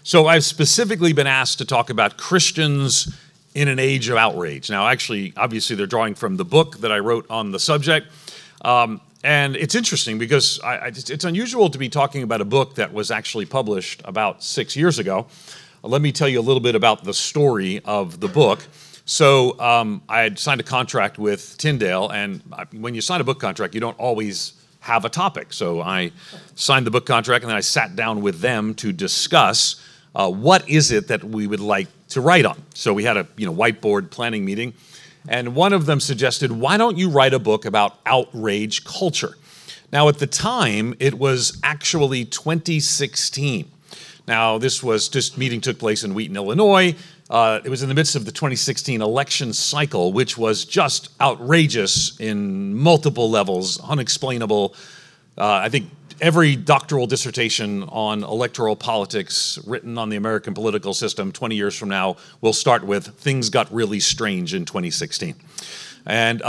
So I've specifically been asked to talk about Christians in an age of outrage. Now, actually, obviously, they're drawing from the book that I wrote on the subject. And it's interesting because it's unusual to be talking about a book that was actually published about 6 years ago. Let me tell you a little bit about the story of the book. So I had signed a contract with Tyndale, and when you sign a book contract, you don't always have a topic. So I signed the book contract, and then I sat down with them to discuss what is it that we would like to write on. So we had a whiteboard planning meeting, and one of them suggested, why don't you write a book about outrage culture? Now, at the time, it was actually 2016. Now, this meeting took place in Wheaton, Illinois. It was in the midst of the 2016 election cycle, which was just outrageous in multiple levels, unexplainable. I think every doctoral dissertation on electoral politics written on the American political system 20 years from now will start with, things got really strange in 2016. And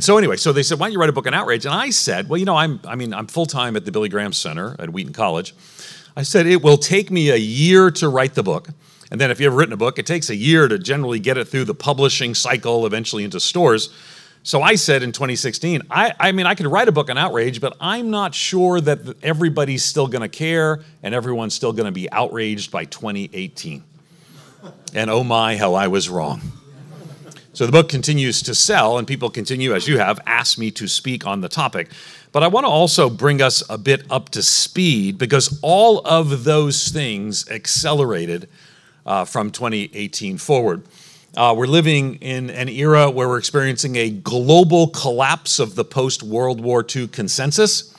so anyway, so they said, why don't you write a book on outrage? And I said, well, I'm full-time at the Billy Graham Center at Wheaton College. I said, it will take me a year to write the book. And then if you've ever written a book, it takes a year to generally get it through the publishing cycle, eventually into stores. So I said in 2016, I could write a book on outrage, but I'm not sure that everybody's still going to care and everyone's still going to be outraged by 2018. And oh my, how I was wrong. So the book continues to sell, and people continue, as you have, asked me to speak on the topic. But I want to also bring us a bit up to speed, because all of those things accelerated from 2018 forward. We're living in an era where we're experiencing a global collapse of the post-World War II consensus.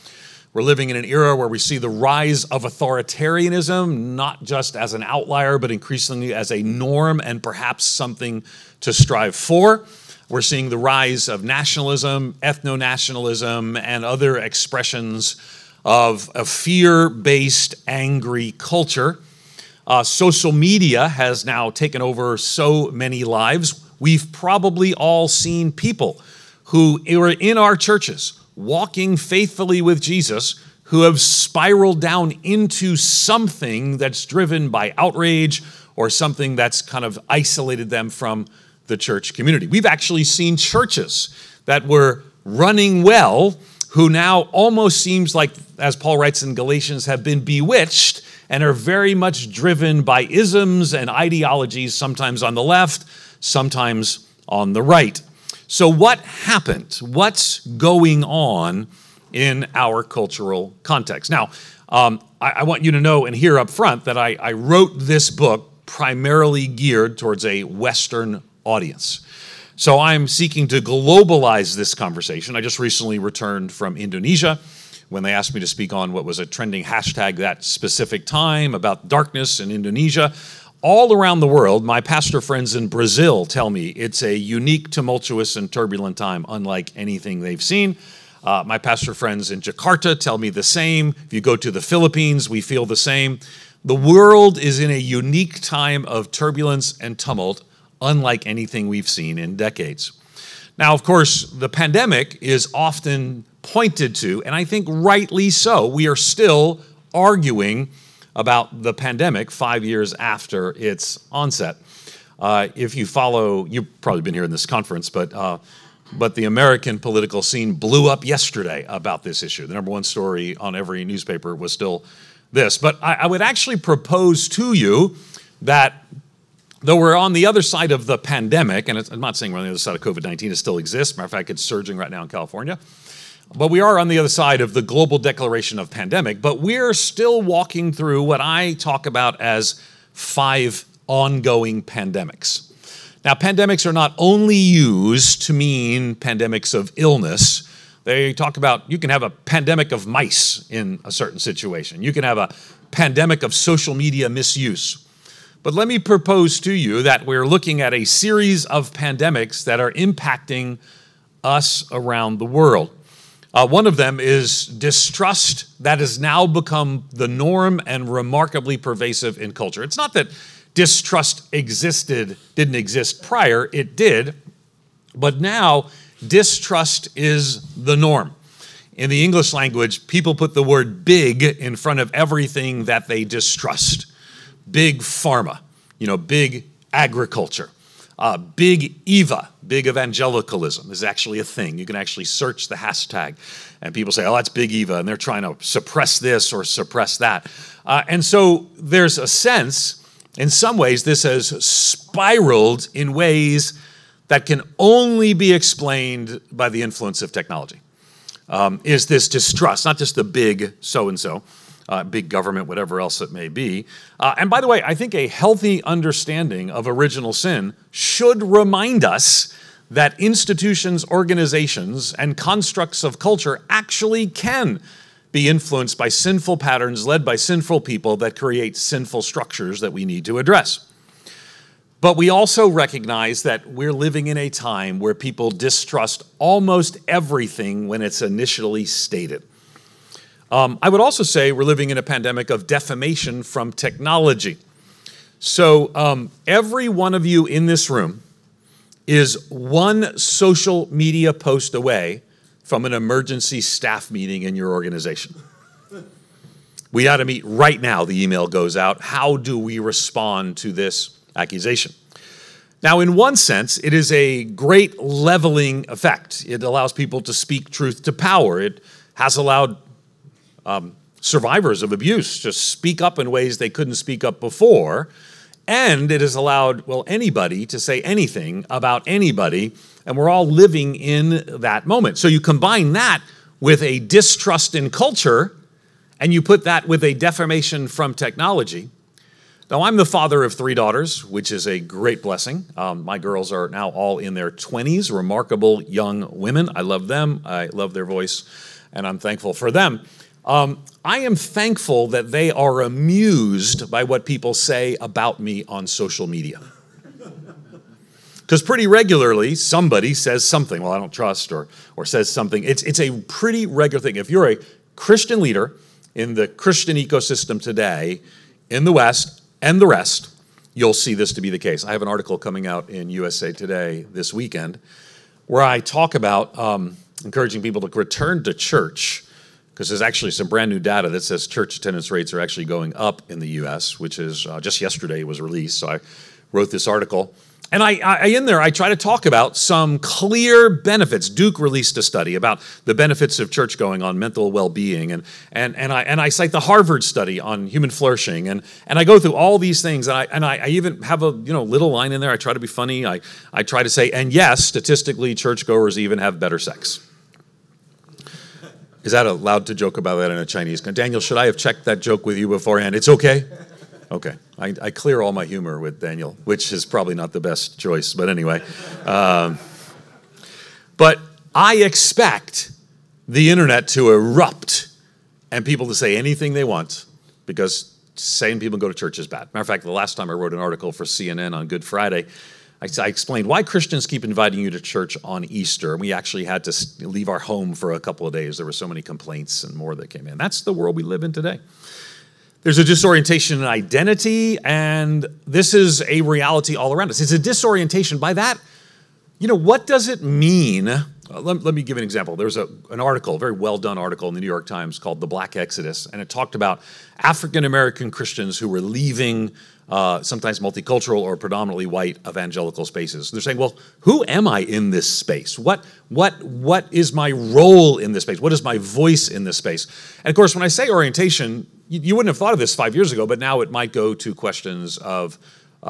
We're living in an era where we see the rise of authoritarianism, not just as an outlier, but increasingly as a norm and perhaps something to strive for. We're seeing the rise of nationalism, ethno-nationalism, and other expressions of a fear-based, angry culture. Social media has now taken over so many lives. We've probably all seen people who are in our churches walking faithfully with Jesus who have spiraled down into something that's driven by outrage or something that's kind of isolated them from the church community. We've actually seen churches that were running well who now almost seems like, as Paul writes in Galatians, have been bewitched and are very much driven by isms and ideologies, sometimes on the left, sometimes on the right. So what happened? What's going on in our cultural context? Now, I want you to know and hear up front that I wrote this book primarily geared towards a Western audience. So I'm seeking to globalize this conversation. I just recently returned from Indonesia when they asked me to speak on what was a trending hashtag that specific time about darkness in Indonesia. All around the world, my pastor friends in Brazil tell me it's a unique, tumultuous, and turbulent time, unlike anything they've seen. My pastor friends in Jakarta tell me the same. If you go to the Philippines, we feel the same. The world is in a unique time of turbulence and tumult, unlike anything we've seen in decades. Now, of course, the pandemic is often pointed to, and I think rightly so. We are still arguing about the pandemic 5 years after its onset. If you follow, you've probably been here in this conference, but the American political scene blew up yesterday about this issue. The number one story on every newspaper was still this. But I would actually propose to you that though we're on the other side of the pandemic, and I'm not saying we're on the other side of COVID-19, it still exists. Matter of fact, it's surging right now in California. But we are on the other side of the global declaration of pandemic, but we're still walking through what I talk about as 5 ongoing pandemics. Now, pandemics are not only used to mean pandemics of illness. They talk about, you can have a pandemic of mice in a certain situation. You can have a pandemic of social media misuse. But let me propose to you that we're looking at a series of pandemics that are impacting us around the world. One of them is distrust that has now become the norm and remarkably pervasive in culture. It's not that distrust didn't exist prior, it did, but now distrust is the norm. In the English language, people put the word big in front of everything that they distrust. big pharma, big agriculture. Big Eva, big evangelicalism is actually a thing. You can actually search the hashtag, and people say, oh, that's Big Eva, and they're trying to suppress this or suppress that. And so there's a sense, in some ways, this has spiraled in ways that can only be explained by the influence of technology. Is this distrust, not just the big so-and-so, big government, whatever else it may be. And by the way, I think a healthy understanding of original sin should remind us that institutions, organizations, and constructs of culture actually can be influenced by sinful patterns led by sinful people that create sinful structures that we need to address. But we also recognize that we're living in a time where people distrust almost everything when it's initially stated. I would also say we're living in a pandemic of defamation from technology. So every one of you in this room is one social media post away from an emergency staff meeting in your organization. We ought to meet right now, the email goes out. How do we respond to this accusation? Now, in one sense, it is a great leveling effect. It allows people to speak truth to power. It has allowed survivors of abuse to speak up in ways they couldn't speak up before, and it has allowed, well, anybody to say anything about anybody, and we're all living in that moment. So you combine that with a distrust in culture, and you put that with a defamation from technology. Now, I'm the father of 3 daughters, which is a great blessing. My girls are now all in their 20s, remarkable young women. I love them. I love their voice, and I'm thankful for them. I am thankful that they are amused by what people say about me on social media. Because pretty regularly, somebody says something, well, I don't trust, or says something. It's a pretty regular thing. If you're a Christian leader in the Christian ecosystem today, in the West and the rest, you'll see this to be the case. I have an article coming out in USA Today this weekend where I talk about encouraging people to return to church, because there's actually some brand new data that says church attendance rates are actually going up in the U.S., which is just yesterday was released. So I wrote this article. And in there, I try to talk about some clear benefits. Duke released a study about the benefits of church going on mental well-being, and I cite the Harvard study on human flourishing, and I go through all these things, and I even have a little line in there. I try to be funny. I try to say, and yes, statistically, churchgoers even have better sex. Is that allowed to joke about that in a Chinese? Daniel, should I have checked that joke with you beforehand? It's okay? Okay. I clear all my humor with Daniel, which is probably not the best choice, but anyway. But I expect the internet to erupt and people to say anything they want, because saying people go to church is bad. Matter of fact, the last time I wrote an article for CNN on Good Friday, I explained why Christians keep inviting you to church on Easter. We actually had to leave our home for a couple of days. There were so many complaints and more that came in. That's the world we live in today. There's a disorientation in identity, and this is a reality all around us. It's a disorientation. By that, what does it mean? Let me give an example. There's an article, a very well-done article in the New York Times called The Black Exodus, and it talked about African-American Christians who were leaving sometimes multicultural or predominantly white evangelical spaces. They're saying, well, who am I in this space? What is my role in this space? What is my voice in this space? And of course, when I say orientation, you wouldn't have thought of this 5 years ago, but now it might go to questions of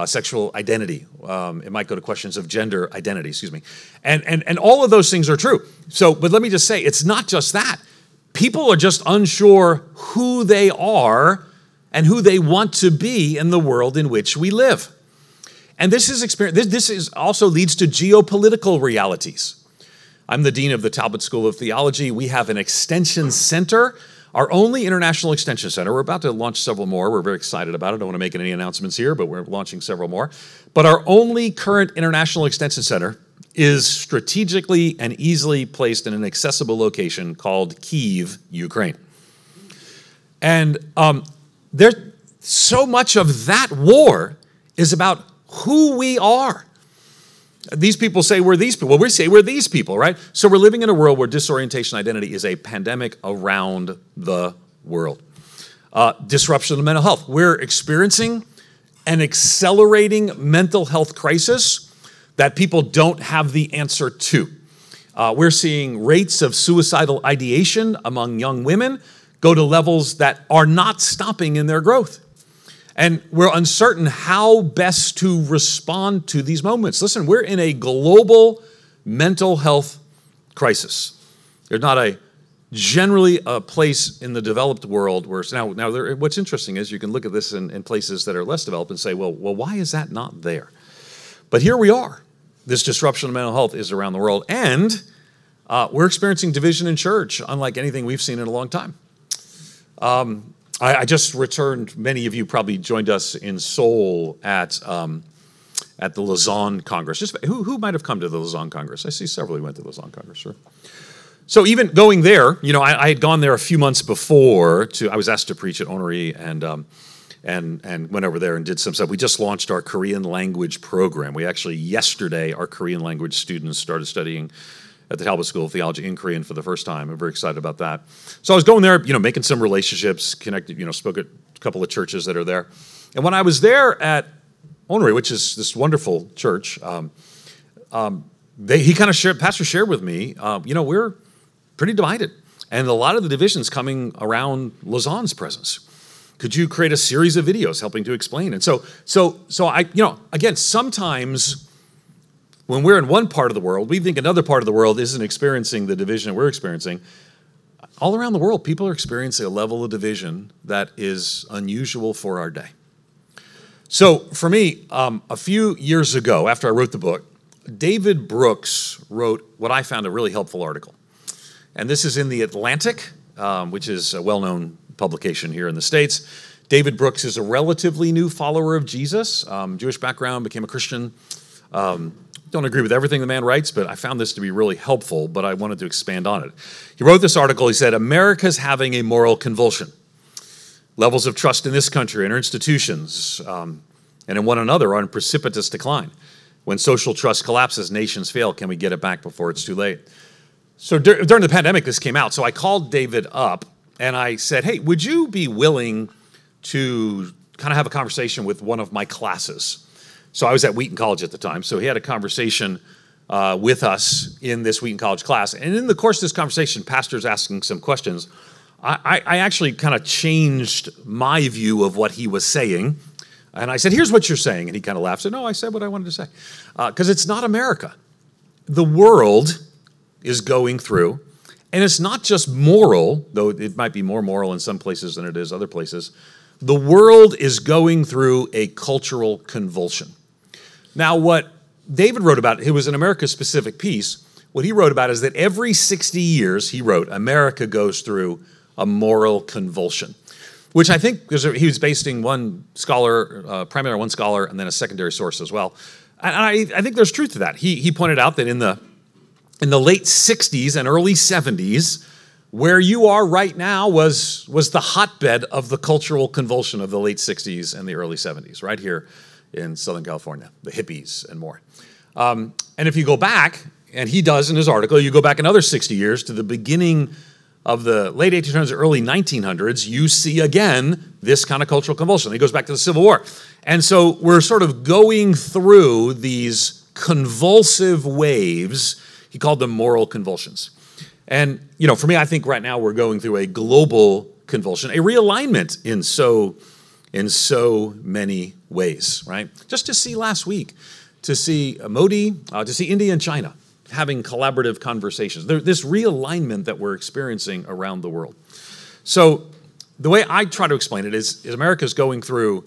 sexual identity. It might go to questions of gender identity, excuse me. And all of those things are true. But let me just say, it's not just that. People are just unsure who they are and who they want to be in the world in which we live. And this also leads to geopolitical realities. I'm the dean of the Talbot School of Theology. We have an extension center, our only international extension center. We're about to launch several more. We're very excited about it. I don't want to make any announcements here, but we're launching several more. But our only current international extension center is strategically and easily placed in an accessible location called Kyiv, Ukraine. And there's so much of that war is about who we are. These people say we're these people. Well, we say we're these people, right? So we're living in a world where disorientation identity is a pandemic around the world. Disruption of mental health. We're experiencing an accelerating mental health crisis that people don't have the answer to. We're seeing rates of suicidal ideation among young women go to levels that are not stopping in their growth. And we're uncertain how best to respond to these moments. Listen, we're in a global mental health crisis. There's not generally a place in the developed world where, what's interesting is you can look at this in places that are less developed and say, well, why is that not there? But here we are. This disruption of mental health is around the world, and we're experiencing division in church, unlike anything we've seen in a long time. I just returned. Many of you probably joined us in Seoul at the Lausanne Congress. Who might have come to the Lausanne Congress? I see several who went to the Lausanne Congress, sure. So even going there, I had gone there a few months before. I was asked to preach at Honoré and went over there and did some stuff. We just launched our Korean language program. Yesterday, our Korean language students started studying at the Talbot School of Theology in Korean for the first time. I'm very excited about that. So I was going there, making some relationships, connected, spoke at a couple of churches that are there. And when I was there at Honoré, which is this wonderful church, Pastor shared with me, we're pretty divided. And a lot of the divisions coming around Lausanne's presence. Could you create a series of videos helping to explain? And so I, again, sometimes when we're in one part of the world, we think another part of the world isn't experiencing the division we're experiencing. All around the world, people are experiencing a level of division that is unusual for our day. So for me, a few years ago, after I wrote the book, David Brooks wrote what I found a really helpful article. And this is in The Atlantic, which is a well-known publication here in the States. David Brooks is a relatively new follower of Jesus, Jewish background, became a Christian. Don't agree with everything the man writes, but I found this to be really helpful, but I wanted to expand on it. He wrote this article, he said, America's having a moral convulsion. Levels of trust in this country and our institutions and in one another are in precipitous decline. When social trust collapses, nations fail. Can we get it back before it's too late? So during the pandemic, this came out. So I called David up and I said, hey, would you be willing to kind of have a conversation with one of my classes? So I was at Wheaton College at the time. So he had a conversation with us in this Wheaton College class. And in the course of this conversation, pastor's asking some questions. I actually kind of changed my view of what he was saying. And I said, here's what you're saying. And he kind of laughed. Said, no, I said what I wanted to say. Because it's not America. The world is going through, and it's not just moral, though it might be more moral in some places than it is other places. The world is going through a cultural convulsion. Now, what David wrote about, it was an America-specific piece. What he wrote about is that every 60 years, he wrote, America goes through a moral convulsion, which I think, because he was basing one scholar, primarily one scholar, and then a secondary source as well. And I think there's truth to that. He pointed out that in the late 60s and early 70s, where you are right now was the hotbed of the cultural convulsion of the late 60s and the early 70s, right here in Southern California, the hippies and more. And if you go back, and he does in his article, you go back another 60 years to the beginning of the late 1800s, early 1900s, you see again this kind of cultural convulsion. He goes back to the Civil War. And so we're sort of going through these convulsive waves. He called them moral convulsions. And, for me, I think right now we're going through a global convulsion, a realignment in so many ways, right? Just to see last week, to see Modi, to see India and China having collaborative conversations. This realignment that we're experiencing around the world. So the way I try to explain it is America's going through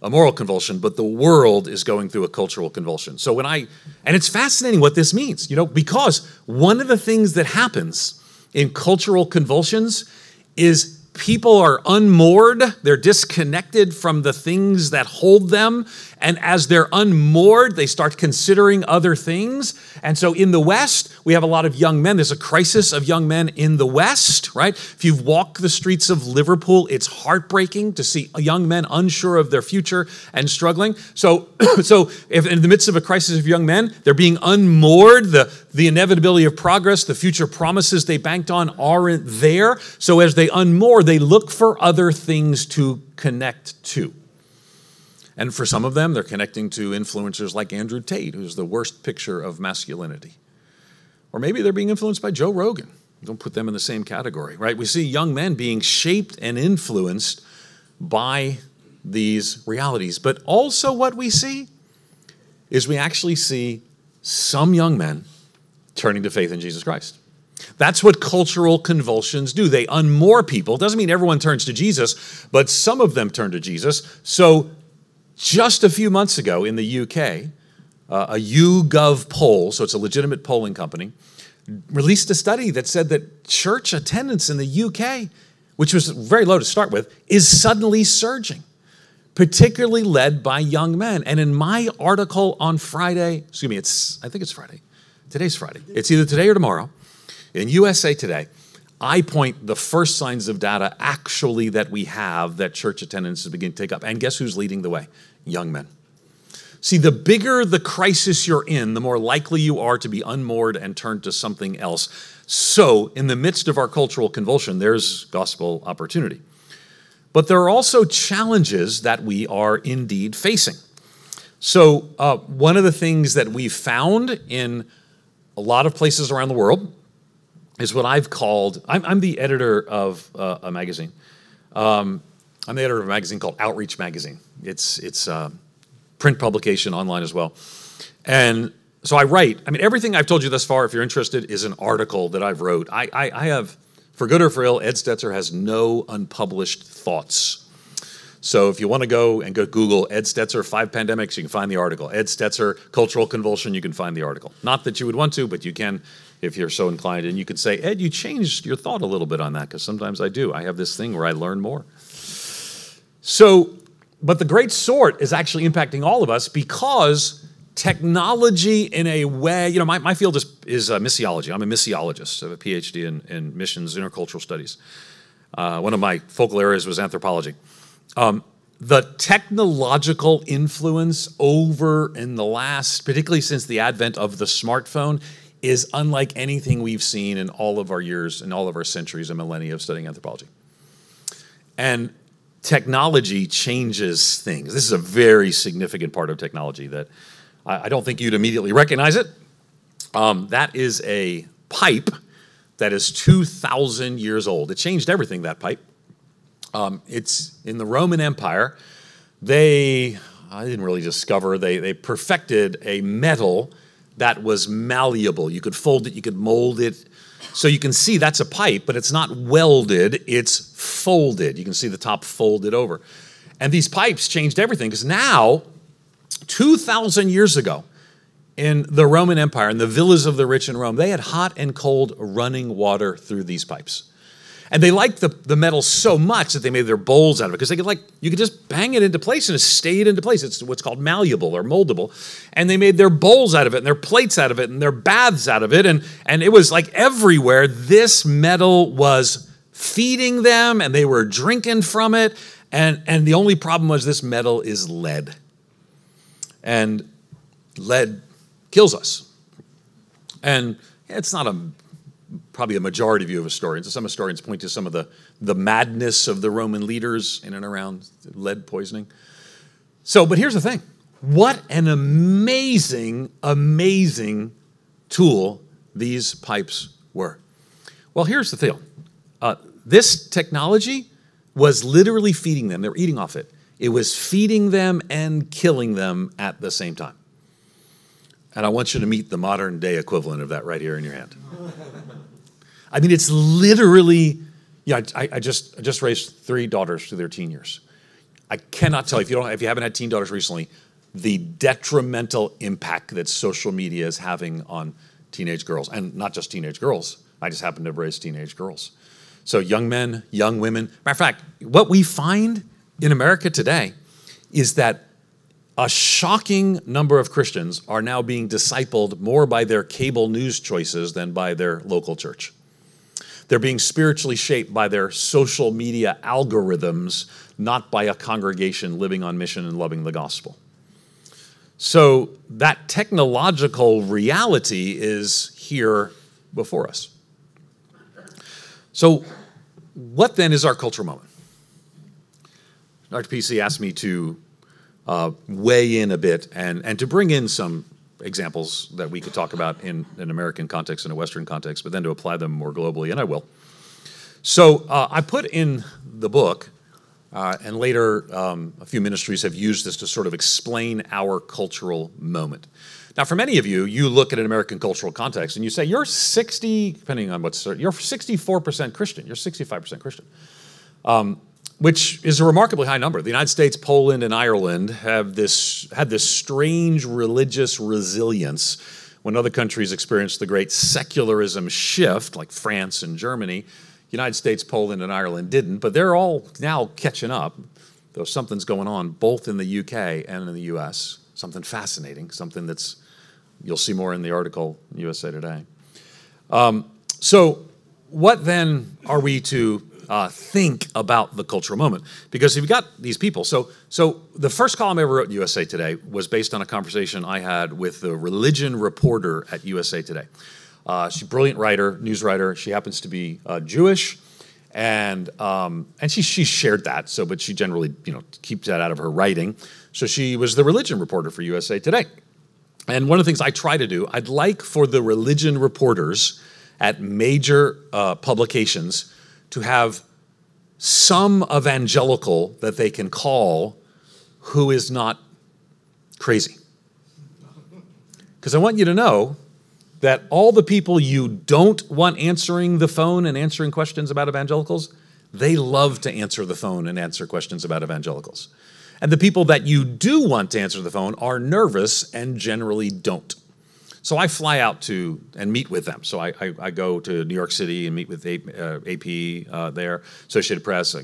a moral convulsion, but the world is going through a cultural convulsion. So and it's fascinating what this means, because one of the things that happens in cultural convulsions is people are unmoored, they're disconnected from the things that hold them, and as they're unmoored, they start considering other things. And so in the West, we have a lot of young men. There's a crisis of young men in the West, right? If you've walked the streets of Liverpool, it's heartbreaking to see young men unsure of their future and struggling. So if in the midst of a crisis of young men, they're being unmoored, the inevitability of progress, the future promises they banked on aren't there. So as they unmoor, they look for other things to connect to. And for some of them, they're connecting to influencers like Andrew Tate, who's the worst picture of masculinity. Or maybe they're being influenced by Joe Rogan. Don't put them in the same category, right? We see young men being shaped and influenced by these realities. But also what we see is we actually see some young men turning to faith in Jesus Christ. That's what cultural convulsions do. They unmoor people. It doesn't mean everyone turns to Jesus, but some of them turn to Jesus. So just a few months ago in the UK, a YouGov poll, so it's a legitimate polling company, released a study that said that church attendance in the UK, which was very low to start with, is suddenly surging, particularly led by young men. And in my article on Friday, I think it's Friday. Today's Friday. It's either today or tomorrow. In USA Today, I point the first signs of data actually that we have that church attendance is beginning to take up. And guess who's leading the way? Young men. See, the bigger the crisis you're in, the more likely you are to be unmoored and turned to something else. So, in the midst of our cultural convulsion, there's gospel opportunity. But there are also challenges that we are indeed facing. So, one of the things that we've found in a lot of places around the world is what I've called, I'm the editor of a magazine. I'm the editor of a magazine called Outreach Magazine. It's print publication, online as well. And so I write, everything I've told you thus far, if you're interested, is an article that I've wrote. I have, for good or for ill, Ed Stetzer has no unpublished thoughts. So if you want to go and go Google Ed Stetzer 5 Pandemics, you can find the article. Ed Stetzer Cultural Convulsion, you can find the article. Not that you would want to, but you can if you're so inclined. And you could say, Ed, you changed your thought a little bit on that, because sometimes I do. I have this thing where I learn more. So, but the great sort is actually impacting all of us because technology in a way, my field is missiology. I'm a missiologist. I have a PhD in missions, intercultural studies. One of my focal areas was anthropology. The technological influence over in the last, particularly since the advent of the smartphone, is unlike anything we've seen in all of our years, in all of our centuries and millennia of studying anthropology. And technology changes things. This is a very significant part of technology that I don't think you'd immediately recognize it. That is a pipe that is 2,000 years old. It changed everything, that pipe. It's in the Roman Empire. I didn't really discover, they perfected a metal that was malleable. You could fold it, you could mold it. So you can see that's a pipe, but it's not welded, it's folded. You can see the top folded over. And these pipes changed everything, because now, 2,000 years ago, in the Roman Empire, in the villas of the rich in Rome, they had hot and cold running water through these pipes. And they liked the metal so much that they made their bowls out of it, because you could just bang it into place and it stayed into place. It's what's called malleable or moldable. And they made their bowls out of it and their plates out of it and their baths out of it. And it was like everywhere this metal was feeding them and they were drinking from it. And the only problem was this metal is lead. And lead kills us. And it's not probably a majority view of historians. Some historians point to some of the madness of the Roman leaders in and around lead poisoning. So, but here's the thing. What an amazing, amazing tool these pipes were. Well, here's the deal. This technology was literally feeding them. They were eating off it. It was feeding them and killing them at the same time. And I want you to meet the modern day equivalent of that right here in your hand. It's literally, I just raised 3 daughters through their teen years. I cannot tell you, if you haven't had teen daughters recently, the detrimental impact that social media is having on teenage girls. And not just teenage girls. I just happen to have raised teenage girls. So young men, young women. Matter of fact, what we find in America today is that a shocking number of Christians are now being discipled more by their cable news choices than by their local church. They're being spiritually shaped by their social media algorithms, not by a congregation living on mission and loving the gospel. So that technological reality is here before us. So what then is our cultural moment? Dr. PC asked me to weigh in a bit and to bring in some examples that we could talk about in an American context and a Western context, but then to apply them more globally, and I will. So I put in the book, and later a few ministries have used this to sort of explain our cultural moment. Now, for many of you, you look at an American cultural context and you say, you're 60, depending on what's, you're 64% Christian, you're 65% Christian, which is a remarkably high number. The United States, Poland, and Ireland had this strange religious resilience when other countries experienced the great secularism shift, like France and Germany. United States, Poland, and Ireland didn't, but they're all now catching up, though something's going on both in the UK and in the US, something fascinating, something that's, you'll see more in the article in USA Today. So what then are we to think about the cultural moment? Because you've got these people. So the first column I ever wrote in USA Today was based on a conversation I had with the religion reporter at USA Today. She's a brilliant writer, news writer. She happens to be Jewish, and she shared that. So, but she generally, keeps that out of her writing. So she was the religion reporter for USA Today. And one of the things I try to do, I'd like for the religion reporters at major publications to have some evangelical that they can call who is not crazy. Because I want you to know that all the people you don't want answering the phone and answering questions about evangelicals, they love to answer the phone and answer questions about evangelicals. And the people that you do want to answer the phone are nervous and generally don't. So I fly out to and meet with them. So I go to New York City and meet with AP there, Associated Press,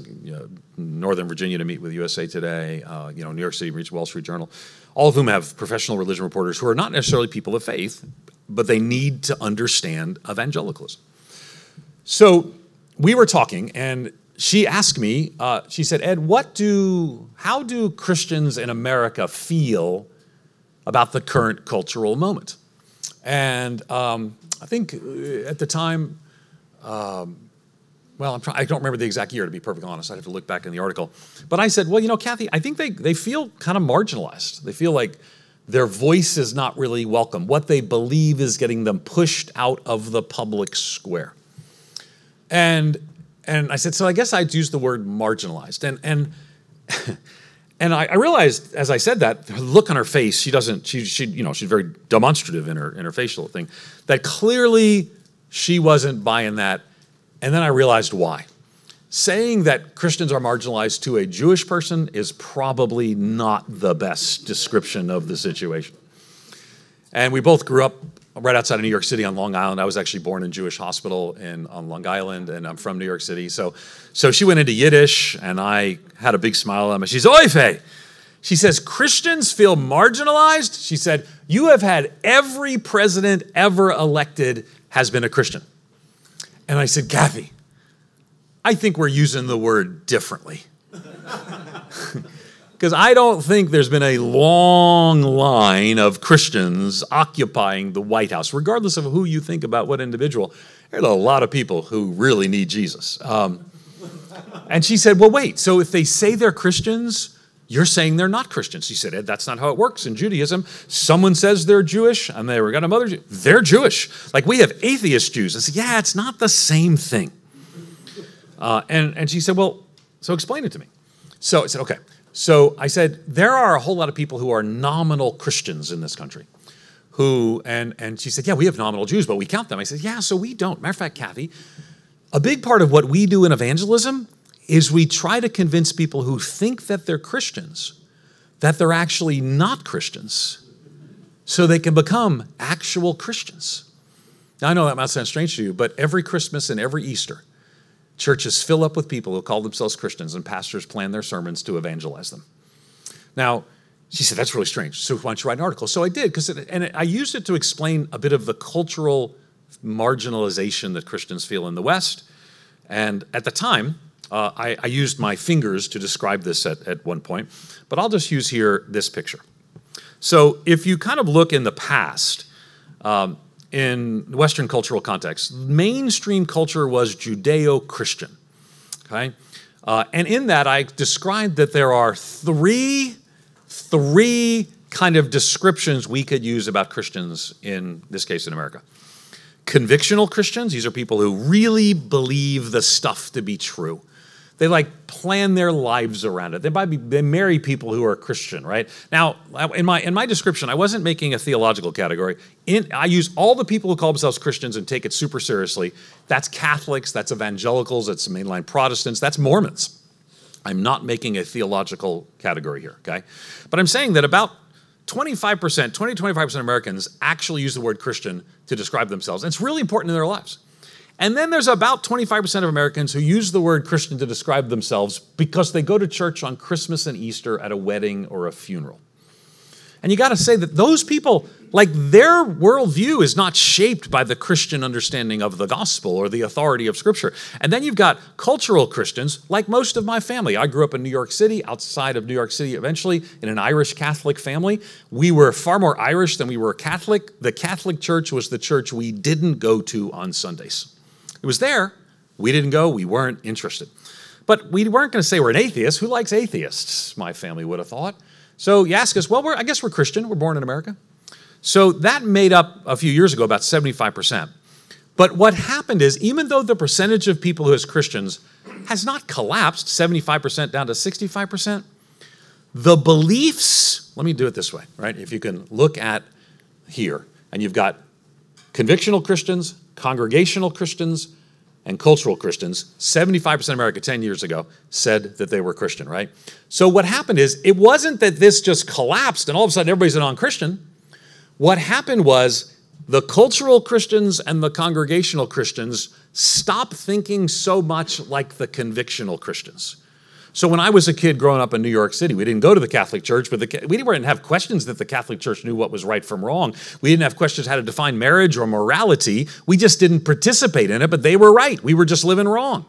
Northern Virginia to meet with USA Today, New York City, Wall Street Journal, all of whom have professional religion reporters who are not necessarily people of faith, but they need to understand evangelicalism. So we were talking, and she asked me, she said, Ed, how do Christians in America feel about the current cultural moment? And I think at the time, I don't remember the exact year, to be perfectly honest. I'd have to look back in the article. But I said, well, Kathy, I think they feel kind of marginalized. They feel like their voice is not really welcome. What they believe is getting them pushed out of the public square. And I said, so I guess I'd use the word marginalized. And I realized as I said that, the look on her face, she's very demonstrative in her facial thing, that clearly she wasn't buying that. And then I realized why. Saying that Christians are marginalized to a Jewish person is probably not the best description of the situation. And we both grew up right outside of New York City on Long Island. I was actually born in Jewish Hospital on Long Island, and I'm from New York City. So she went into Yiddish, and I had a big smile on me. She's oife. She says, Christians feel marginalized. She said, you have had every president ever elected has been a Christian. And I said, Kathy, I think we're using the word differently. Because I don't think there's been a long line of Christians occupying the White House, regardless of who you think about what individual. There are a lot of people who really need Jesus. And she said, well, wait, so if they say they're Christians, you're saying they're not Christians. She said, Ed, that's not how it works in Judaism. Someone says they're Jewish, and they got a mother Jew. They're Jewish. Like we have atheist Jews. I said, yeah, it's not the same thing. And she said, well, so explain it to me. So I said, okay. So I said, there are a whole lot of people who are nominal Christians in this country and she said, yeah, we have nominal Jews, but we count them. I said, yeah, so we don't. Matter of fact, Kathy, a big part of what we do in evangelism is we try to convince people who think that they're Christians that they're actually not Christians so they can become actual Christians. Now, I know that might sound strange to you, but every Christmas and every Easter, churches fill up with people who call themselves Christians, and pastors plan their sermons to evangelize them. Now, she said, that's really strange. So why don't you write an article? So I did, and I used it to explain a bit of the cultural marginalization that Christians feel in the West. And at the time, I used my fingers to describe this at one point, but I'll just use here this picture. So if you kind of look in the past, in Western cultural context, mainstream culture was Judeo-Christian, okay? And in that, I described that there are three three kind of descriptions we could use about Christians, in this case in America. Convictional Christians, these are people who really believe the stuff to be true. They like plan their lives around it. They marry people who are Christian, right? Now, in my description, I wasn't making a theological category. I use all the people who call themselves Christians and take it super seriously. That's Catholics, that's evangelicals, that's mainline Protestants, that's Mormons. I'm not making a theological category here, okay? But I'm saying that about 25%, 20 to 25% of Americans actually use the word Christian to describe themselves. And it's really important in their lives. And then there's about 25% of Americans who use the word Christian to describe themselves because they go to church on Christmas and Easter at a wedding or a funeral. And you got to say that those people, like their worldview is not shaped by the Christian understanding of the gospel or the authority of Scripture. And then you've got cultural Christians, like most of my family. I grew up in New York City, outside of New York City eventually, in an Irish Catholic family. We were far more Irish than we were Catholic. The Catholic Church was the church we didn't go to on Sundays. It was there. We didn't go. We weren't interested. But we weren't going to say we're an atheist. Who likes atheists? My family would have thought. So you ask us, well, I guess we're Christian. We're born in America. So that made up a few years ago about 75%. But what happened is, even though the percentage of people who are Christians has not collapsed, 75% down to 65%, the beliefs, let me do it this way, right? If you can look at here, and you've got convictional Christians, congregational Christians, and cultural Christians. 75% of America 10 years ago said that they were Christian, right? So what happened is, it wasn't that this just collapsed and all of a sudden everybody's a non-Christian. What happened was the cultural Christians and the congregational Christians stopped thinking so much like the convictional Christians. So when I was a kid growing up in New York City, we didn't go to the Catholic Church, but we didn't have questions that the Catholic Church knew what was right from wrong. We didn't have questions how to define marriage or morality. We just didn't participate in it, but they were right. We were just living wrong.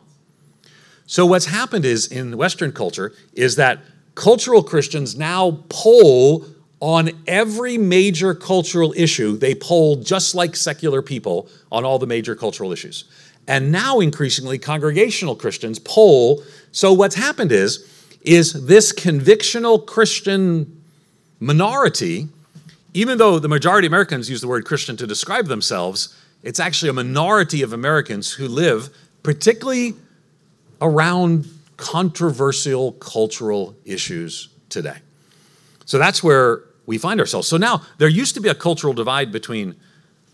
So what's happened is, in Western culture, is that cultural Christians now poll on every major cultural issue. They poll just like secular people on all the major cultural issues. And now, increasingly, congregational Christians poll. So what's happened is this convictional Christian minority, even though the majority of Americans use the word Christian to describe themselves, it's actually a minority of Americans who live particularly around controversial cultural issues today. So that's where we find ourselves. So now, there used to be a cultural divide between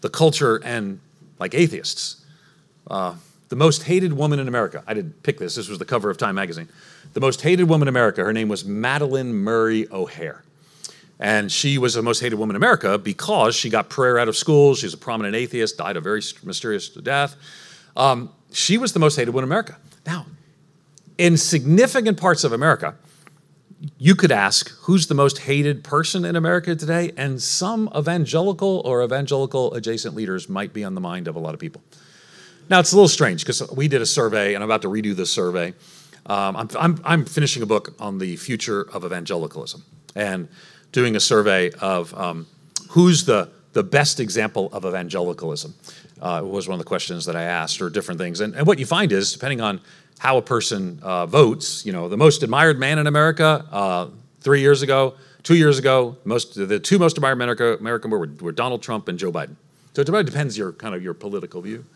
the culture and, like, atheists. The most hated woman in America. I didn't pick this. This was the cover of Time magazine. The most hated woman in America. Her name was Madalyn Murray O'Hair. And she was the most hated woman in America because she got prayer out of school. She's a prominent atheist, died a very mysterious death. She was the most hated woman in America. Now, in significant parts of America, you could ask, who's the most hated person in America today? And some evangelical or evangelical adjacent leaders might be on the mind of a lot of people. Now, it's a little strange because we did a survey, and I'm about to redo this survey. I'm finishing a book on the future of evangelicalism and doing a survey of who's the best example of evangelicalism. Was one of the questions that I asked, or different things. And what you find is, depending on how a person votes, you know, the most admired man in America 2 years ago, the two most admired men in America were Donald Trump and Joe Biden. So it depends your political view.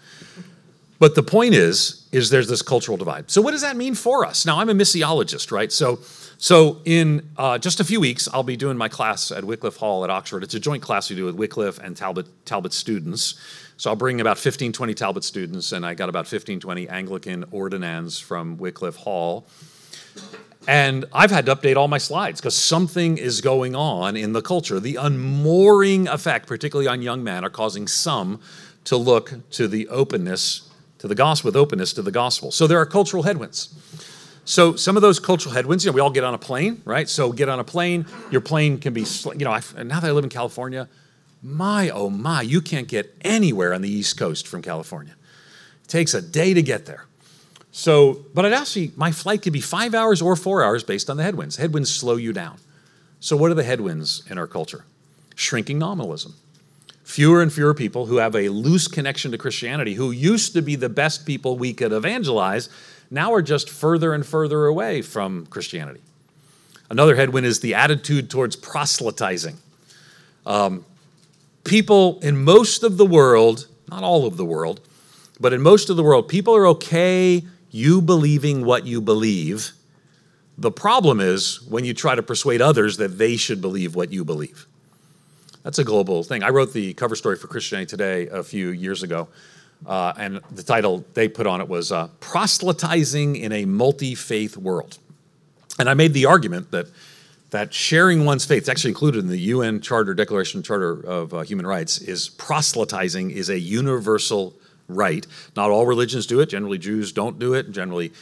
But the point is there's this cultural divide. So what does that mean for us? Now, I'm a missiologist, right? So in just a few weeks, I'll be doing my class at Wycliffe Hall at Oxford. It's a joint class we do with Wycliffe and Talbot students. So I'll bring about 15, 20 Talbot students, and I got about 15, 20 Anglican ordinands from Wycliffe Hall. And I've had to update all my slides because something is going on in the culture. The unmooring effect, particularly on young men, are causing some to look to the openness to the gospel, with openness to the gospel. So there are cultural headwinds. So some of those cultural headwinds, we all get on a plane, right? So get on a plane, your plane can be, now that I live in California, oh my, you can't get anywhere on the East Coast from California. It takes a day to get there. So, but my flight could be 5 hours or 4 hours based on the headwinds. Headwinds slow you down. So what are the headwinds in our culture? Shrinking nominalism. Fewer and fewer people who have a loose connection to Christianity, who used to be the best people we could evangelize, now are just further and further away from Christianity. Another headwind is the attitude towards proselytizing. People in most of the world, not all of the world, but in most of the world, people are okay you believing what you believe. The problem is when you try to persuade others that they should believe what you believe. That's a global thing. I wrote the cover story for Christianity Today a few years ago, and the title they put on it was Proselytizing in a Multi-Faith World. And I made the argument that sharing one's faith, it's actually included in the UN Declaration Charter of Human Rights, is proselytizing is a universal right. Not all religions do it. Generally, Jews don't do it. Generally,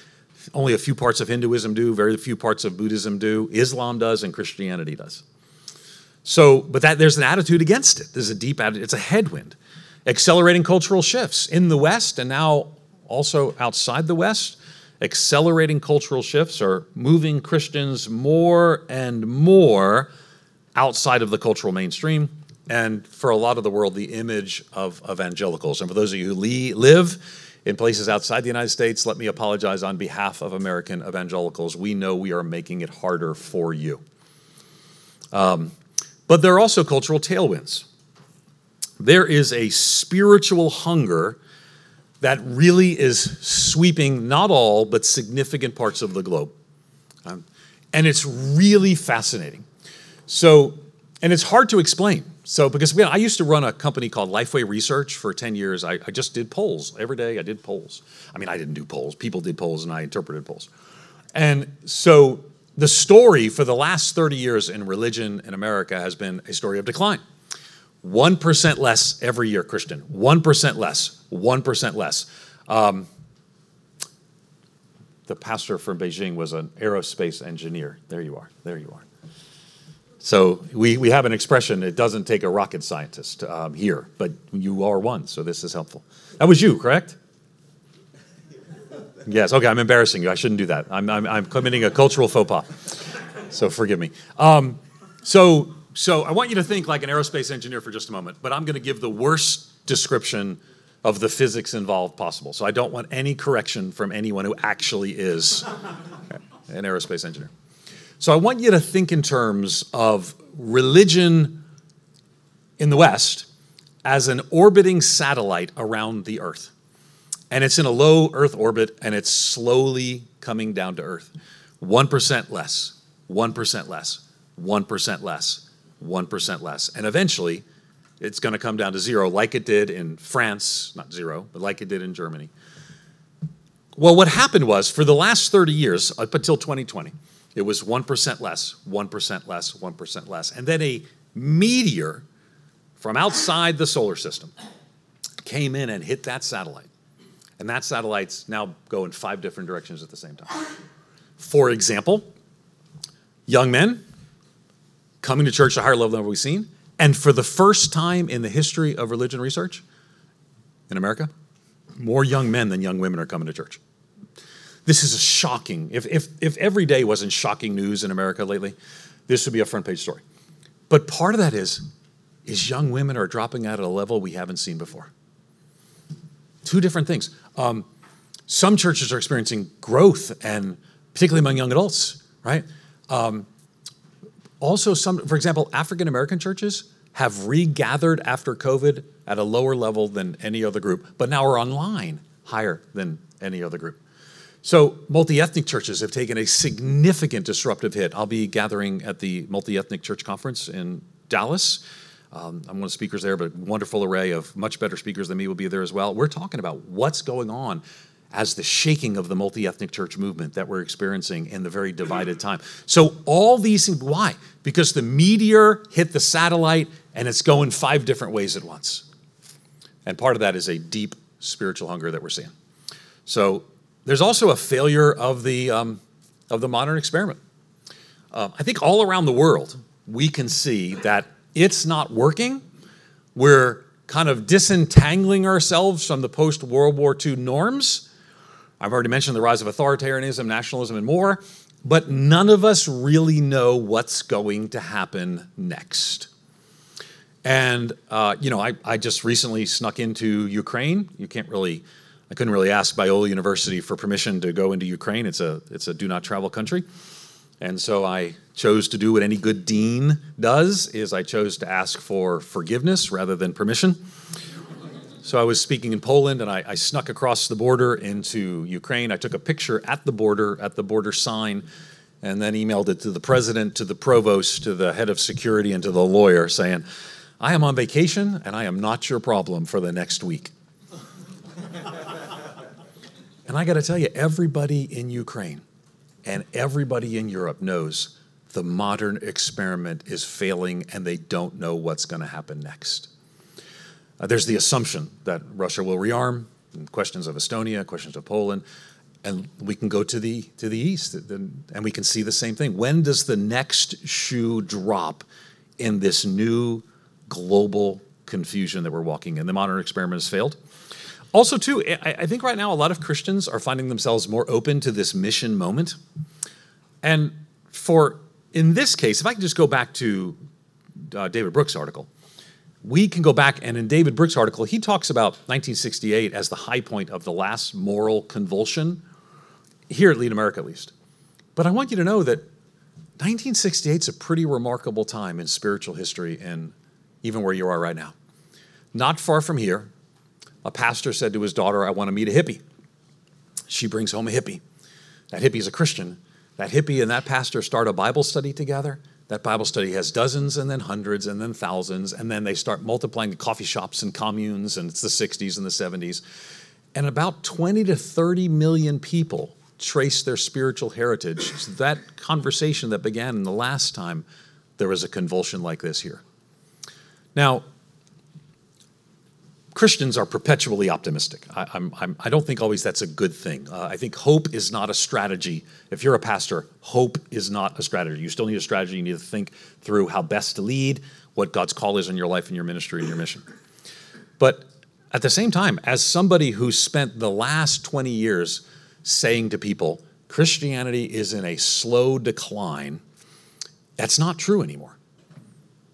only a few parts of Hinduism do, very few parts of Buddhism do. Islam does, and Christianity does. So, but there's an attitude against it. There's a deep attitude. It's a headwind. Accelerating cultural shifts in the West and now also outside the West. Accelerating cultural shifts are moving Christians more and more outside of the cultural mainstream, and for a lot of the world, the image of evangelicals. And for those of you who live in places outside the United States, let me apologize on behalf of American evangelicals. We know we are making it harder for you. But there are also cultural tailwinds. There is a spiritual hunger that really is sweeping not all, but significant parts of the globe. And it's really fascinating. So, and it's hard to explain. So, because I used to run a company called Lifeway Research for 10 years. I just did polls. Every day I did polls. I mean, I didn't do polls. People did polls and I interpreted polls. And so the story for the last 30 years in religion in America has been a story of decline. 1% less every year, Christian. 1% less. 1% less. The pastor from Beijing was an aerospace engineer. There you are. There you are. So we have an expression, it doesn't take a rocket scientist here, but you are one, so this is helpful. That was you, correct? Yes, okay, I'm embarrassing you. I shouldn't do that. I'm committing a cultural faux pas, so forgive me. So I want you to think like an aerospace engineer for just a moment, but I'm going to give the worst description of the physics involved possible. So I don't want any correction from anyone who actually is an aerospace engineer. So I want you to think in terms of religion in the West as an orbiting satellite around the Earth. And it's in a low Earth orbit, and it's slowly coming down to Earth. 1% less, 1% less, 1% less. 1% less. And eventually, it's going to come down to zero, like it did in France, not zero, but like it did in Germany. Well, what happened was, for the last 30 years, up until 2020, it was 1% less, 1% less, 1% less. And then a meteor from outside the solar system came in and hit that satellite. And that satellite's now go in 5 different directions at the same time. For example, young men coming to church at a higher level than we've seen, and for the first time in the history of religion research in America, more young men than young women are coming to church. This is a shocking, if every day wasn't shocking news in America lately, this would be a front page story. But part of that is young women are dropping out at a level we haven't seen before. 2 different things. Some churches are experiencing growth, and particularly among young adults, right? Also, for example, African-American churches have regathered after COVID at a lower level than any other group, but now are online higher than any other group. So multi-ethnic churches have taken a significant disruptive hit. I'll be gathering at the Multi-Ethnic Church Conference in Dallas. I'm one of the speakers there, but a wonderful array of much better speakers than me will be there as well. We're talking about what's going on as the shaking of the multi-ethnic church movement that we're experiencing in the very divided time. So all these things, why? Because the meteor hit the satellite and it's going 5 different ways at once. And part of that is a deep spiritual hunger that we're seeing. So there's also a failure of the modern experiment. I think all around the world, we can see that it's not working. We're kind of disentangling ourselves from the post-World War II norms. I've already mentioned the rise of authoritarianism, nationalism, and more, but none of us really know what's going to happen next. And, I just recently snuck into Ukraine. I couldn't really ask Biola University for permission to go into Ukraine. It's a do not travel country. And so I chose to do what any good dean does, is I chose to ask for forgiveness rather than permission. So I was speaking in Poland, and I snuck across the border into Ukraine. I took a picture at the border sign, and then emailed it to the president, to the provost, to the head of security, and to the lawyer, saying, I am on vacation, and I am not your problem for the next week. And I got to tell you, everybody in Ukraine and everybody in Europe knows the modern experiment is failing, and they don't know what's going to happen next. There's the assumption that Russia will rearm, questions of Estonia, questions of Poland, and we can go to the east, and we can see the same thing. When does the next shoe drop in this new global confusion that we're walking in? The modern experiment has failed. Also, too, I think right now a lot of Christians are finding themselves more open to this mission moment. And in this case, if I can just go back to David Brooks' article, we can go back, and in David Brooks' article, he talks about 1968 as the high point of the last moral convulsion, here at Lead America at least. But I want you to know that 1968 is a pretty remarkable time in spiritual history, and even where you are right now. Not far from here, a pastor said to his daughter, I want to meet a hippie. She brings home a hippie. That hippie is a Christian. That hippie and that pastor start a Bible study together. That Bible study has dozens and then hundreds and then thousands, and then they start multiplying the coffee shops and communes, and it's the 60s and the 70s. And about 20 to 30 million people trace their spiritual heritage to that conversation that began in the last time there was a convulsion like this here. Now, Christians are perpetually optimistic. I don't think always that's a good thing. I think hope is not a strategy. If you're a pastor, hope is not a strategy. You still need a strategy. You need to think through how best to lead, what God's call is in your life and your ministry and your mission. But at the same time, as somebody who spent the last 20 years saying to people, Christianity is in a slow decline, that's not true anymore.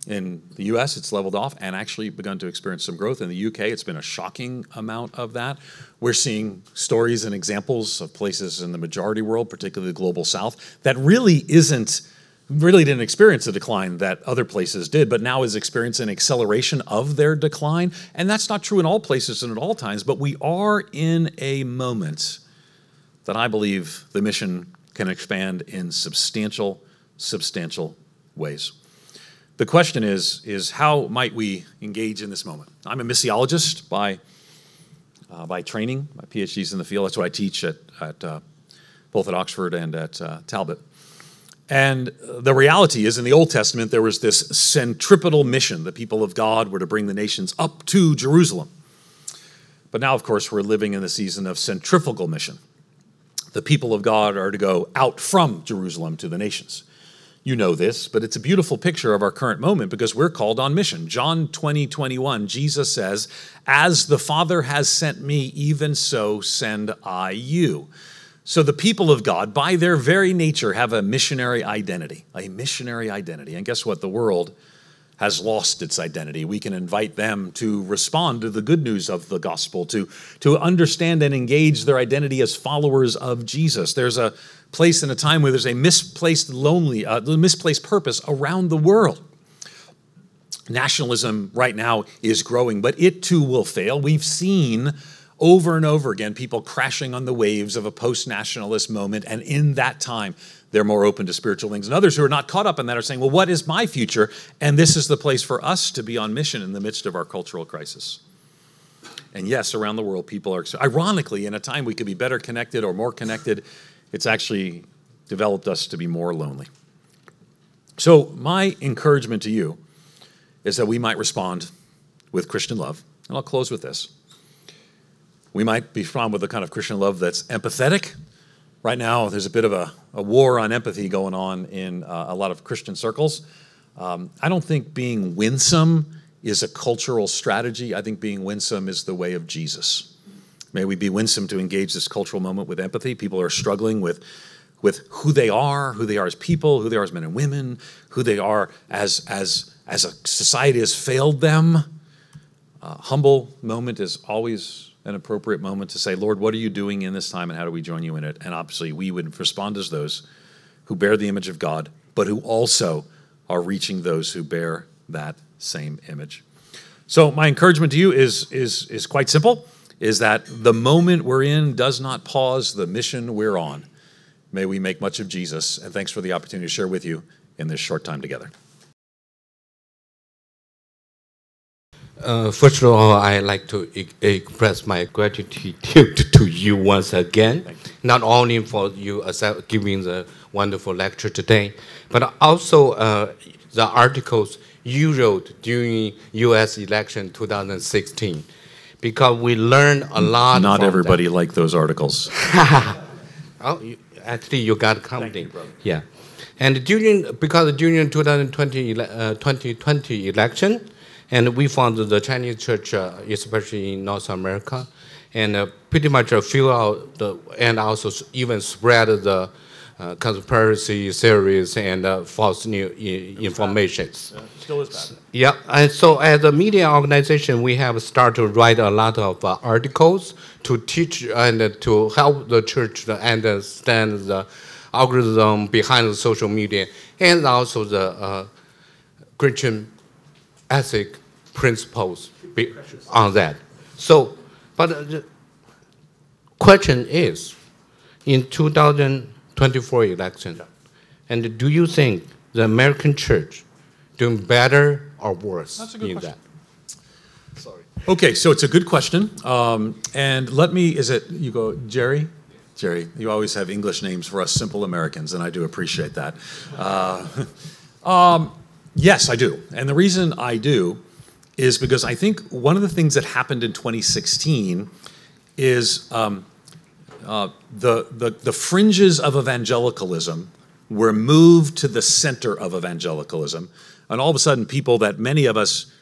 In the US, it's leveled off and actually begun to experience some growth. In the UK, it's been a shocking amount of that. We're seeing stories and examples of places in the majority world, particularly the global south, that really didn't experience a decline that other places did, but now is experiencing an acceleration of their decline. And that's not true in all places and at all times, but we are in a moment that I believe the mission can expand in substantial ways. The question is how might we engage in this moment? I'm a missiologist by training. My PhD's in the field. That's what I teach both at Oxford and at Talbot. And the reality is, in the Old Testament, there was this centripetal mission. The people of God were to bring the nations up to Jerusalem. But now, of course, we're living in the season of centrifugal mission. The people of God are to go out from Jerusalem to the nations. You know this, but it's a beautiful picture of our current moment because we're called on mission. John 20:21, Jesus says, as the Father has sent me, even so send I you. So the people of God, by their very nature, have a missionary identity. And guess what? The world has lost its identity. We can invite them to respond to the good news of the gospel, to understand and engage their identity as followers of Jesus. There's a place and a time where there's a misplaced purpose around the world. Nationalism right now is growing, but it too will fail. We've seen over and over again people crashing on the waves of a post-nationalist moment, and in that time, they're more open to spiritual things. And others who are not caught up in that are saying, well, what is my future? And this is the place for us to be on mission in the midst of our cultural crisis. And yes, around the world, people are, ironically, in a time we could be better connected or more connected, it's actually developed us to be more lonely. So my encouragement to you is that we might respond with Christian love. And I'll close with this. We might respond with a kind of Christian love that's empathetic. Right now, there's a bit of a war on empathy going on in a lot of Christian circles. I don't think being winsome is a cultural strategy. I think being winsome is the way of Jesus. May we be winsome to engage this cultural moment with empathy. People are struggling with who they are as people, who they are as men and women, who they are as a society has failed them. Humble moment is always an appropriate moment to say, Lord, what are you doing in this time and how do we join you in it? And obviously we would respond as those who bear the image of God, but who also are reaching those who bear that same image. So my encouragement to you is quite simple, is that the moment we're in does not pause the mission we're on. May we make much of Jesus, and thanks for the opportunity to share with you in this short time together. First of all, I'd like to express my gratitude to you once again, not only for you giving the wonderful lecture today, but also the articles you wrote during U.S. election 2016, because we learned a lot. Not everybody liked those articles. Actually, you got something. Yeah, and because during 2020 election. And we found the Chinese church, especially in North America, and pretty much fill out and also even spread the conspiracy theories and false new information. Still is bad. Yeah, and so as a media organization, we have started to write a lot of articles to teach and to help the church to understand the algorithm behind the social media and also the Christian ethic principles on that. So, but the question is, in 2024 election, and do you think the American church doing better or worse in that? Sorry. Okay, so it's a good question. And let me, you go, Jerry? Jerry, you always have English names for us simple Americans, and I do appreciate that. Yes, I do. And the reason I do is because I think one of the things that happened in 2016 is the fringes of evangelicalism were moved to the center of evangelicalism. And all of a sudden, people that many of us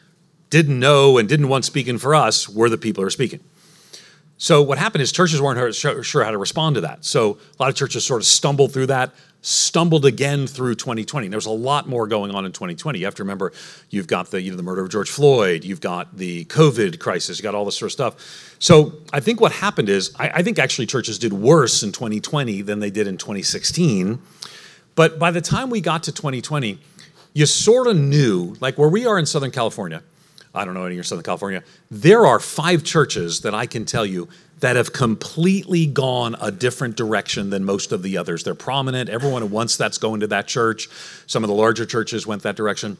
didn't know and didn't want speaking for us were the people who are speaking. So what happened is churches weren't sure how to respond to that. So a lot of churches sort of stumbled through that, stumbled again through 2020. There's a lot more going on in 2020. You have to remember, you've got the murder of George Floyd, you've got the COVID crisis, you got all this sort of stuff. So I think what happened is, I think actually churches did worse in 2020 than they did in 2016. But by the time we got to 2020, you sort of knew, like where we are in Southern California, I don't know any of Southern California, there are 5 churches that I can tell you that have completely gone a different direction than most of the others. They're prominent. Everyone who wants that's going to that church. Some of the larger churches went that direction.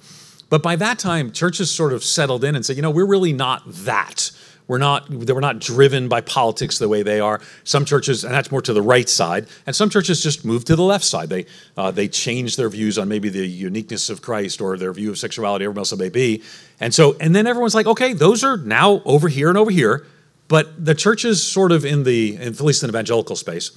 But by that time, churches sort of settled in and said, you know, we're really not that. We're not driven by politics the way they are. Some churches, and that's more to the right side, and some churches just moved to the left side. They changed their views on maybe the uniqueness of Christ or their view of sexuality, whatever else it may be. And then everyone's like, okay, those are now over here and over here. But the churches sort of at least in evangelical space,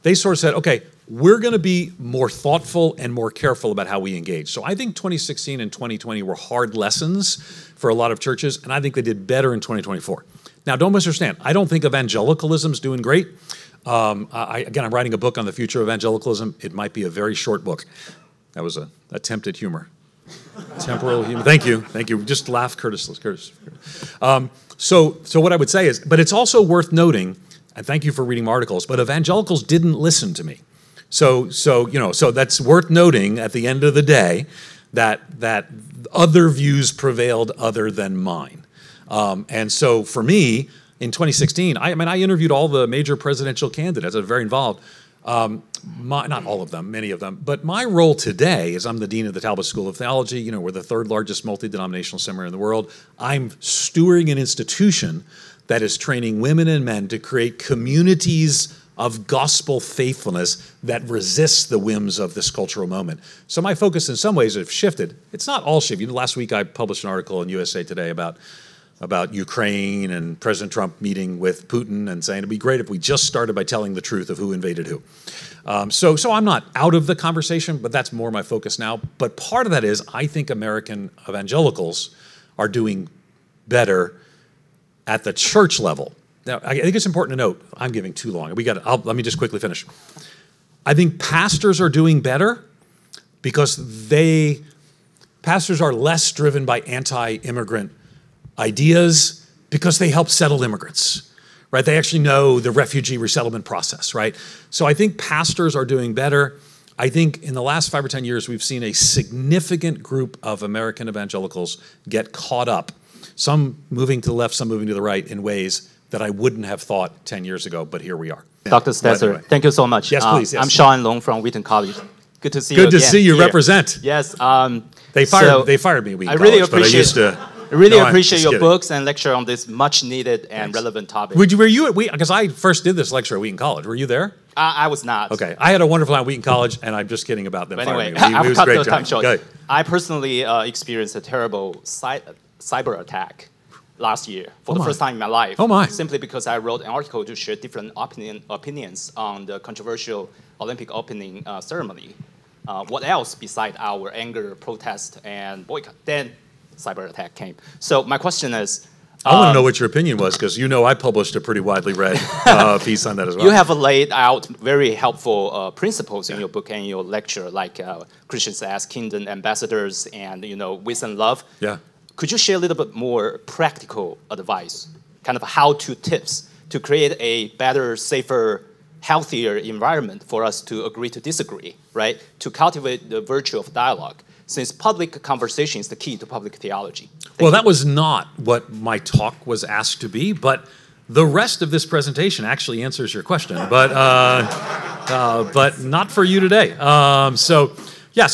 they sort of said, okay, we're going to be more thoughtful and more careful about how we engage. So I think 2016 and 2020 were hard lessons for a lot of churches, and I think they did better in 2024. Now, don't misunderstand. I don't think evangelicalism's doing great. Again, I'm writing a book on the future of evangelicalism. It might be a very short book. That was an attempt at humor. Temporal humor. Thank you. Thank you. Just laugh, Curtis. So what I would say is, but it's also worth noting, and thank you for reading my articles, but evangelicals didn't listen to me. So that's worth noting at the end of the day that other views prevailed other than mine. And so for me, in 2016, I interviewed all the major presidential candidates that are very involved. Not all of them, many of them. But my role today is I'm the dean of the Talbot School of Theology. You know, we're the 3rd largest multi-denominational seminary in the world. I'm stewarding an institution that is training women and men to create communities of gospel faithfulness that resists the whims of this cultural moment. So my focus in some ways has shifted. It's not all shifted. Last week I published an article in USA Today about Ukraine and President Trump meeting with Putin and saying it'd be great if we just started by telling the truth of who invaded who. So I'm not out of the conversation, but that's more my focus now. But part of that is I think American evangelicals are doing better at the church level. Now, I think it's important to note, I'm giving too long. Let me just quickly finish. I think pastors are doing better because pastors are less driven by anti-immigrant ideas because they help settle immigrants, right? They actually know the refugee resettlement process, right? So I think pastors are doing better. I think in the last 5 or 10 years, we've seen a significant group of American evangelicals get caught up, some moving to the left, some moving to the right in ways that I wouldn't have thought 10 years ago, but here we are. Dr. Stetzer, thank you so much. Yes, please. Yes. I'm Sean Long from Wheaton College. Good to see you again. Good to see you here. Represent. Yes. They fired me at Wheaton really College, but I used to... I really appreciate your books and lecture on this much needed and relevant topic. Were you at Wheaton? Because I first did this lecture at Wheaton College. Were you there? I was not. Okay. I had a wonderful time at Wheaton College, and I'm just kidding about them firing me. I'll cut the time short. I personally experienced a terrible cyber attack last year for the first time in my life. Oh my. Simply because I wrote an article to share different opinions on the controversial Olympic opening ceremony. What else beside our anger, protest, and boycott? Then cyber attack came. So my question is, I want to know what your opinion was, because you know I published a pretty widely read piece on that as well. You have laid out very helpful principles in your book and your lecture, like Christians as kingdom ambassadors and with and love. Yeah. Could you share a little bit more practical advice, kind of how-to tips to create a better, safer, healthier environment for us to agree to disagree, right? To cultivate the virtue of dialogue, since public conversation is the key to public theology. Well, that was not what my talk was asked to be, but the rest of this presentation actually answers your question, but not for you today. So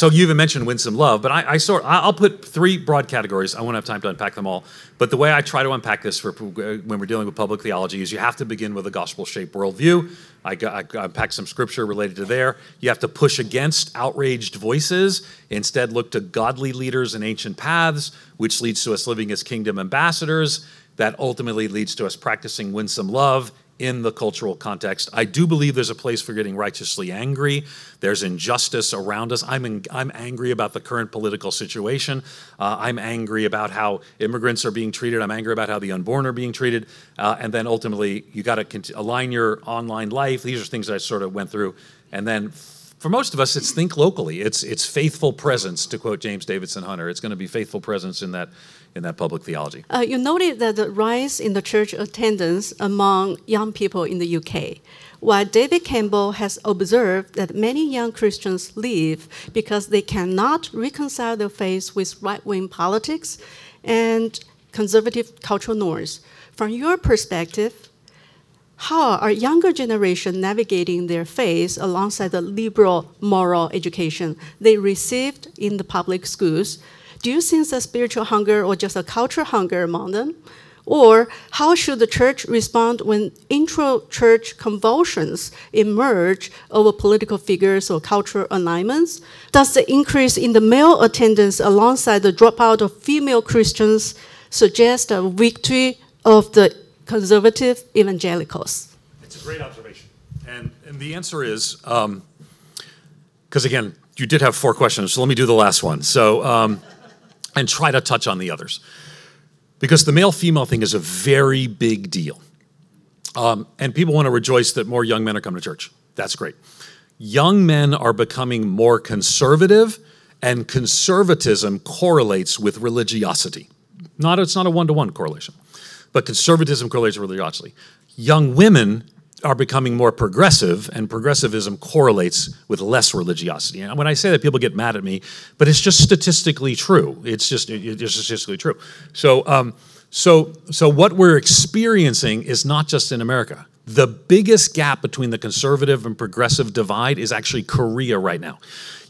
you even mentioned winsome love, but I'll put 3 broad categories. I won't have time to unpack them all, but the way I try to unpack this when we're dealing with public theology is you have to begin with a gospel-shaped worldview. I unpacked some scripture related to there. You have to push against outraged voices. Instead, look to godly leaders and ancient paths, which leads to us living as kingdom ambassadors. That ultimately leads to us practicing winsome love in the cultural context. I do believe there's a place for getting righteously angry. There's injustice around us. I'm angry about the current political situation. I'm angry about how immigrants are being treated. I'm angry about how the unborn are being treated. And then ultimately, you got to align your online life. These are things that I sort of went through. And then for most of us, it's think locally. It's faithful presence, to quote James Davidson Hunter. It's going to be faithful presence in that public theology. You noted that the rise in the church attendance among young people in the UK, while David Campbell has observed that many young Christians leave because they cannot reconcile their faith with right-wing politics and conservative cultural norms. From your perspective, how are younger generation navigating their faith alongside the liberal moral education they received in the public schools? Do you sense a spiritual hunger or just a cultural hunger among them? Or how should the church respond when intro-church convulsions emerge over political figures or cultural alignments? Does the increase in the male attendance alongside the dropout of female Christians suggest a victory of the conservative evangelicals? It's a great observation. And the answer is, because again, you did have 4 questions, so let me do the last one. So, and try to touch on the others. Because the male-female thing is a very big deal. And people want to rejoice that more young men are coming to church. That's great. Young men are becoming more conservative, and conservatism correlates with religiosity. It's not a one-to-one correlation, but conservatism correlates with religiosity. Young women are becoming more progressive, and progressivism correlates with less religiosity. And when I say that, people get mad at me, but it's just statistically true. It's just statistically true. So what we're experiencing is not just in America. The biggest gap between the conservative and progressive divide is actually Korea right now.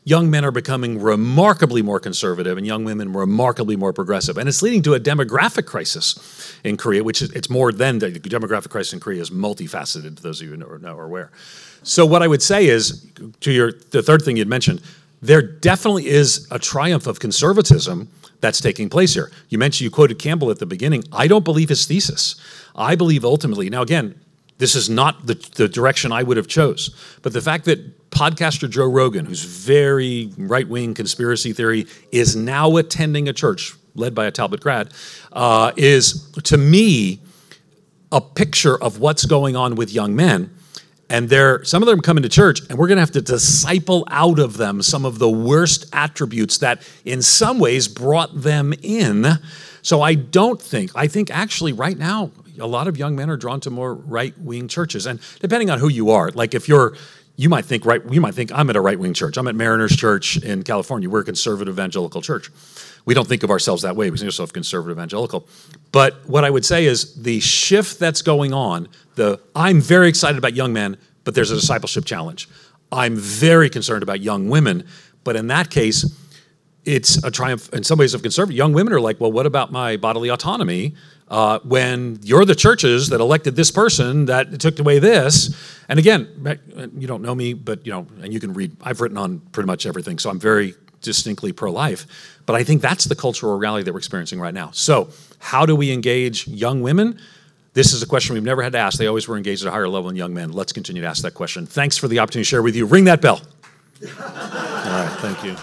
Young men are becoming remarkably more conservative and young women remarkably more progressive. And it's leading to a demographic crisis in Korea, which is, it's more than the demographic crisis in Korea is multifaceted, to those of you who know or aware. So what I would say is, to the third thing you'd mentioned, there definitely is a triumph of conservatism that's taking place here. You quoted Campbell at the beginning. I don't believe his thesis. I believe ultimately, now again, this is not the direction I would have chose, but the fact that podcaster Joe Rogan, who's very right-wing conspiracy theory, is now attending a church led by a Talbot grad, is, to me, a picture of what's going on with young men. And some of them come into church, and we're going to have to disciple out of them some of the worst attributes that, in some ways, brought them in. So I think actually right now, a lot of young men are drawn to more right-wing churches. And depending on who you are, like if you're you might think I'm at a right-wing church. I'm at Mariners Church in California. We're a conservative evangelical church. We don't think of ourselves that way. We think of ourselves conservative evangelical. But what I would say is the shift that's going on, I'm very excited about young men, but there's a discipleship challenge. I'm very concerned about young women, but in that case, it's a triumph in some ways of conservative. Young women are like, well, what about my bodily autonomy when you're the churches that elected this person that took away this? And again, you don't know me, but and you can read. I've written on pretty much everything, so I'm very distinctly pro-life. But I think that's the cultural reality that we're experiencing right now. So how do we engage young women? This is a question we've never had to ask. They always were engaged at a higher level than young men. Let's continue to ask that question. Thanks for the opportunity to share with you. Ring that bell. All right, thank you.